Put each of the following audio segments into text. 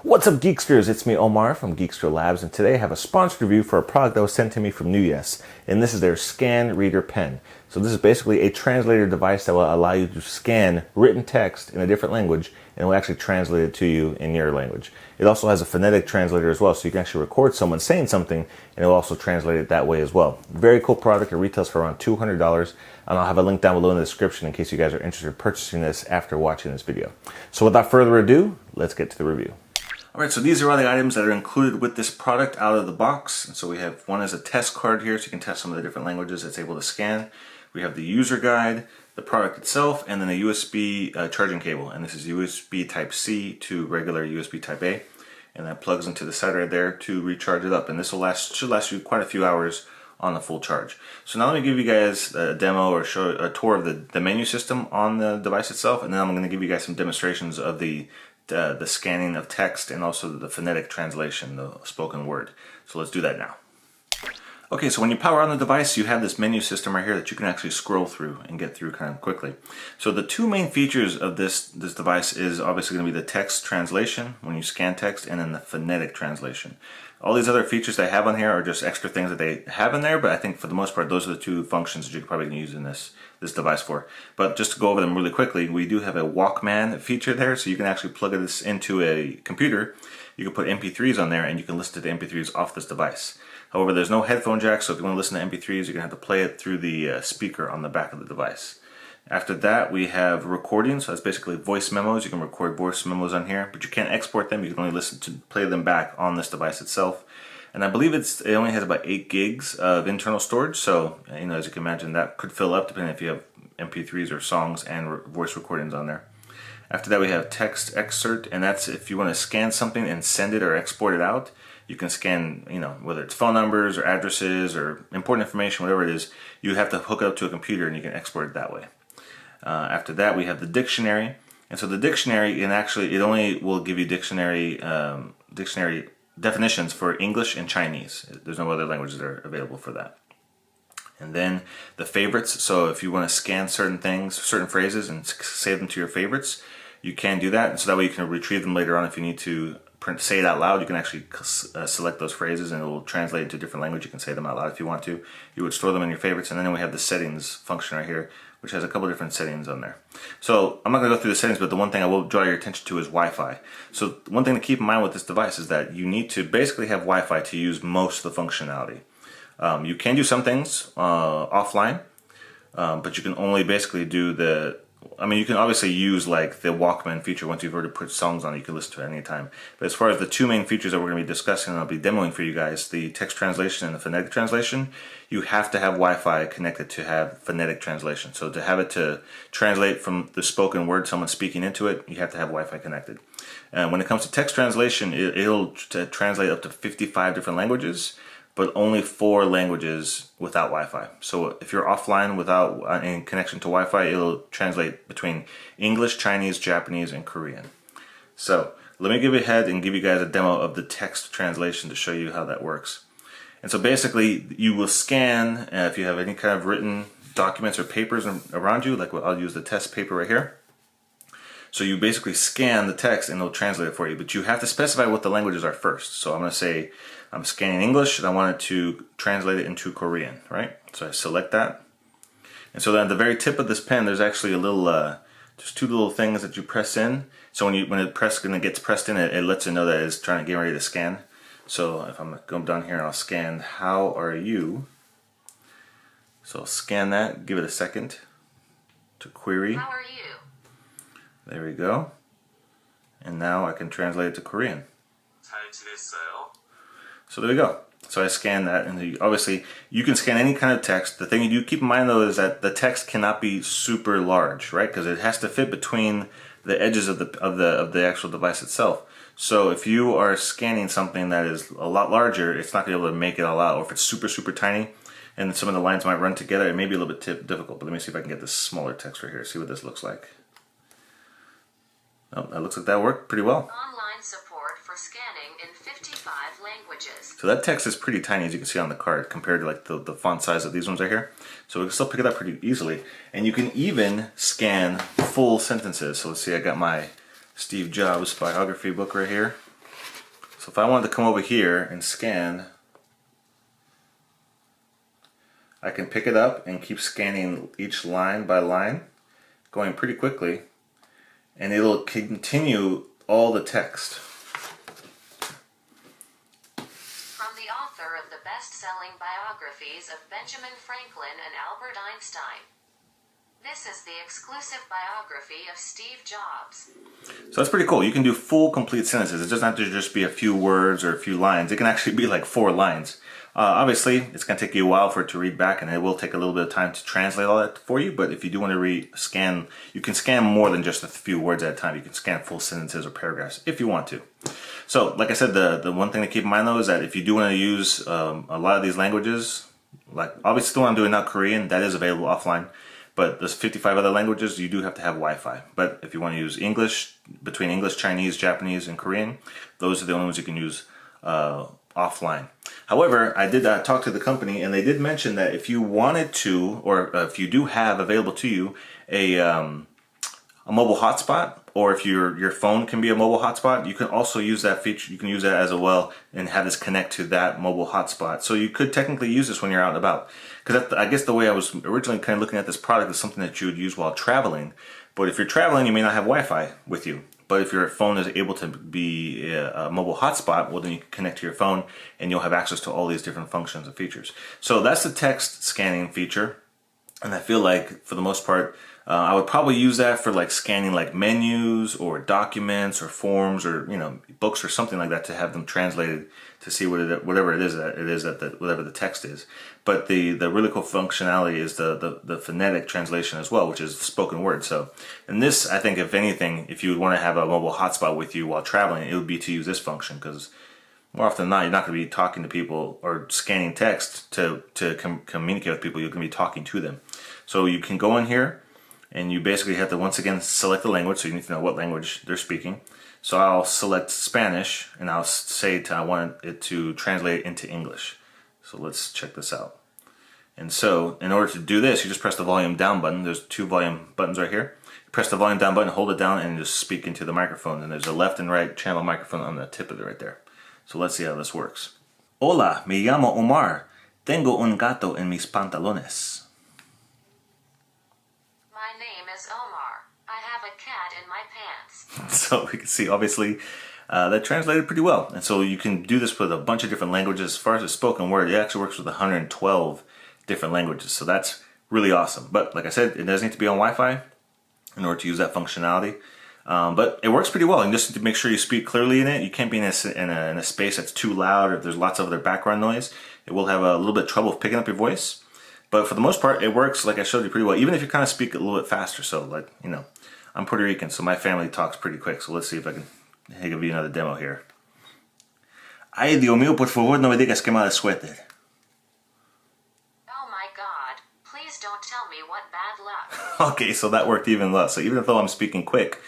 What's up, Geeksters? It's me, Omar from Geekster Labs, and today I have a sponsored review for a product that was sent to me from Newyes, and this is their Scan Reader Pen. So this is basically a translator device that will allow you to scan written text in a different language, and it will actually translate it to you in your language. It also has a phonetic translator as well, so you can actually record someone saying something, and it will also translate it that way as well. Very cool product. It retails for around $200, and I'll have a link down below in the description in case you guys are interested in purchasing this after watching this video. So without further ado, let's get to the review. Alright, so these are all the items that are included with this product out of the box. And so we have one is a test card here, so you can test some of the different languages it's able to scan. We have the user guide, the product itself, and then a USB charging cable. And this is USB Type-C to regular USB Type-A. And that plugs into the side right there to recharge it up. And this will should last you quite a few hours on the full charge. So now let me give you guys a demo or show a tour of the menu system on the device itself. And then I'm going to give you guys some demonstrations of the scanning of text and also the phonetic translation, the spoken word. So let's do that now. Okay, so when you power on the device, you have this menu system right here that you can actually scroll through and get through kind of quickly. So the two main features of this device is obviously going to be the text translation when you scan text, and then the phonetic translation. All these other features they have on here are just extra things that they have in there, but I think for the most part those are the two functions that you're probably going to use in this device for. But just to go over them really quickly, we do have a Walkman feature there, so you can actually plug this into a computer. You can put MP3s on there and you can listen to the MP3s off this device. However, there's no headphone jack, so if you want to listen to MP3s, you're going to have to play it through the speaker on the back of the device. After that, we have recordings, so that's basically voice memos. You can record voice memos on here, but you can't export them. You can only play them back on this device itself. And I believe it only has about 8 gigs of internal storage, so as you can imagine, that could fill up depending if you have MP3s or songs and voice recordings on there. After that, we have text excerpt, and that's if you want to scan something and send it or export it out. You can scan, whether it's phone numbers or addresses or important information, whatever it is, you have to hook it up to a computer and you can export it that way. After that, we have the dictionary, and so the dictionary, and actually it only will give you dictionary definitions for English and Chinese. There's no other languages that are available for that. And then the favorites, so if you want to scan certain things, certain phrases, and save them to your favorites, you can do that, and so that way you can retrieve them later on if you need to say it out loud. You can actually select those phrases and it will translate into a different language. You can say them out loud if you want to. You would store them in your favorites, and then we have the settings function right here, which has a couple different settings on there. So I'm not going to go through the settings, but the one thing I will draw your attention to is Wi-Fi. So one thing to keep in mind with this device is that you need to basically have Wi-Fi to use most of the functionality. You can do some things offline, but you can only basically do you can obviously use like the Walkman feature. Once you've already put songs on it, you can listen to it at any time. But as far as the two main features that we're going to be discussing and I'll be demoing for you guys, the text translation and the phonetic translation, you have to have Wi-Fi connected to have phonetic translation. So to have it to translate from the spoken word, someone speaking into it, you have to have Wi-Fi connected. And when it comes to text translation, it'll translate up to 55 different languages, but only 4 languages without Wi-Fi. So if you're offline without any connection to Wi-Fi, it'll translate between English, Chinese, Japanese, and Korean. So let me give you guys a demo of the text translation to show you how that works. And so basically, you will scan if you have any kind of written documents or papers around you, like I'll use the test paper right here. So you basically scan the text and it'll translate it for you, but you have to specify what the languages are first. So I'm going to say I'm scanning English and I want it to translate it into Korean, right? So I select that. And so then at the very tip of this pen, there's actually a little, just 2 little things that you press in. So when it gets pressed in, it lets you know that it's getting ready to scan. So if I'm going down here and I'll scan, how are you? So I'll scan that, give it a second to query. How are you? There we go. And now I can translate it to Korean. 잘 지냈어요? So there we go. So I scan that, and obviously you can scan any kind of text. The thing you do keep in mind though is that the text cannot be super large, right? Because it has to fit between the edges of the actual device itself. So if you are scanning something that is a lot larger, it's not going to be able to make it all out. Or if it's super, super tiny, and some of the lines might run together, it may be a little bit difficult. But let me see if I can get this smaller text right here. See what this looks like. Oh, that looks like that worked pretty well. Online support for scanning in 55 languages. So that text is pretty tiny, as you can see on the card, compared to like the font size of these ones right here. So we can still pick it up pretty easily. And you can even scan full sentences. So let's see, I got my Steve Jobs biography book right here. So if I wanted to come over here and scan, I can pick it up and keep scanning each line by line, going pretty quickly, and it'll continue all the text. From the author of the best-selling biographies of Benjamin Franklin and Albert Einstein. This is the exclusive biography of Steve Jobs. So that's pretty cool. You can do full, complete sentences. It doesn't have to just be a few words or a few lines. It can actually be like 4 lines. Obviously, it's going to take you a while for it to read back, and it will take a little bit of time to translate all that for you. But if you do want to scan, you can scan more than just a few words at a time. You can scan full sentences or paragraphs if you want to. So, like I said, the one thing to keep in mind though is that if you do want to use a lot of these languages, like obviously the one I'm doing now, Korean, that is available offline. But there's 55 other languages, you do have to have Wi-Fi. But if you want to use English, between English, Chinese, Japanese, and Korean, those are the only ones you can use offline. However, I did talk to the company, and they did mention that if you wanted to, or if you do have available to you a mobile hotspot, or if your phone can be a mobile hotspot, you can also use that feature. You can use that as well and have this connect to that mobile hotspot. So you could technically use this when you're out and about. Because I guess the way I was originally kind of looking at this product is something that you would use while traveling. But if you're traveling, you may not have Wi-Fi with you. But if your phone is able to be a mobile hotspot, well then you can connect to your phone and you'll have access to all these different functions and features. So that's the text scanning feature. And I feel like for the most part, I would probably use that for like scanning like menus or documents or forms or books or something like that to have them translated to see whatever it is that whatever the text is. But the really cool functionality is the phonetic translation as well, which is spoken word. So, and this, I think, if anything, if you would want to have a mobile hotspot with you while traveling, it would be to use this function, because more often than not, you're not going to be talking to people or scanning text to communicate with people. You're going to be talking to them. So you can go in here, and you basically have to once again select the language, so you need to know what language they're speaking. So I'll select Spanish, and I'll say I want it to translate into English. So let's check this out. And so in order to do this, you just press the volume down button. There's 2 volume buttons right here. You press the volume down button, hold it down, and just speak into the microphone. And there's a left and right channel microphone on the tip of it right there. So let's see how this works. Hola, me llamo Omar. Tengo un gato en mis pantalones. My name is Omar. I have a cat in my pants. So we can see, obviously, that translated pretty well. And so you can do this with a bunch of different languages. As far as the spoken word, it actually works with 112 different languages. So that's really awesome. But like I said, it does need to be on Wi-Fi in order to use that functionality. But it works pretty well. And just to make sure you speak clearly in it, you can't be in a space that's too loud or if there's lots of other background noise. It will have a little bit of trouble picking up your voice. But for the most part, it works like I showed you pretty well, even if you kind of speak a little bit faster. So like, I'm Puerto Rican, so my family talks pretty quick. So let's see if I can give you another demo here. Ay, Dios mío, por favor, no me digas que mal suéter. Oh my God, please don't tell me what bad luck. Okay, so that worked even less. So even though I'm speaking quick,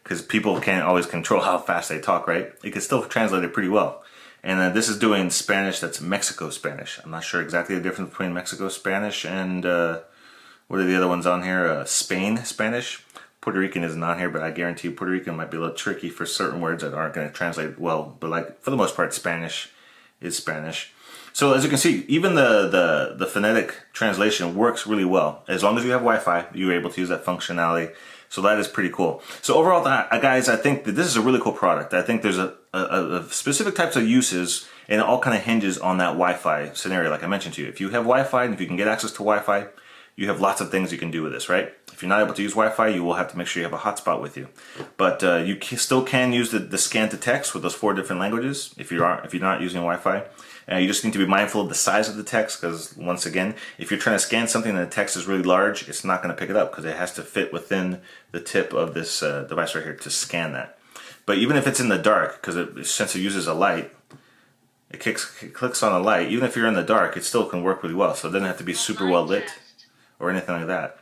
because people can't always control how fast they talk, right? It can still translate it pretty well. And this is doing Spanish that's Mexico Spanish. I'm not sure exactly the difference between Mexico Spanish and what are the other ones on here? Spain Spanish. Puerto Rican isn't on here, but I guarantee you Puerto Rican might be a little tricky for certain words that aren't going to translate well. But like for the most part, Spanish is Spanish. So as you can see, even the phonetic translation works really well. As long as you have Wi-Fi, you're able to use that functionality. So that is pretty cool. So overall, guys, I think that this is a really cool product. I think there's a specific types of uses, and it all kind of hinges on that Wi-Fi scenario, like I mentioned to you. If you have Wi-Fi, and if you can get access to Wi-Fi, you have lots of things you can do with this, right? If you're not able to use Wi-Fi, you will have to make sure you have a hotspot with you. But you still can use the scan to text with those 4 different languages if you're not using Wi-Fi. You just need to be mindful of the size of the text, because once again, if you're trying to scan something and the text is really large, it's not going to pick it up because it has to fit within the tip of this device right here to scan that. But even if it's in the dark, because since it uses a light, it clicks on a light, even if you're in the dark, it still can work really well. So it doesn't have to be super well lit or anything like that.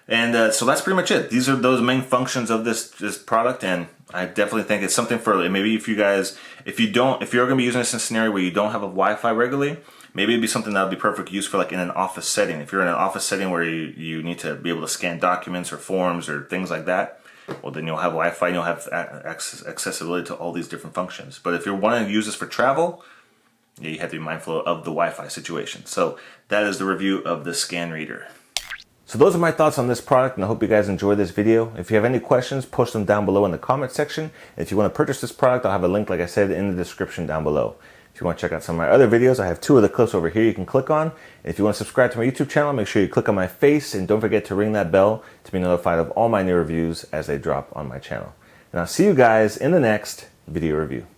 And so that's pretty much it. These are those main functions of this product, and I definitely think it's something for maybe if you're going to be using this in a scenario where you don't have a Wi-Fi regularly, maybe it'd be something that would be perfect use for like in an office setting. If you're in an office setting where you need to be able to scan documents or forms or things like that, well, then you'll have Wi-Fi and you'll have accessibility to all these different functions. But if you're wanting to use this for travel, yeah, you have to be mindful of the Wi-Fi situation. So that is the review of the Scan Reader. So those are my thoughts on this product, and I hope you guys enjoyed this video. If you have any questions, post them down below in the comment section. If you want to purchase this product, I'll have a link, like I said, in the description down below. If you want to check out some of my other videos, I have 2 of the clips over here you can click on. And if you want to subscribe to my YouTube channel, make sure you click on my face, and don't forget to ring that bell to be notified of all my new reviews as they drop on my channel. And I'll see you guys in the next video review.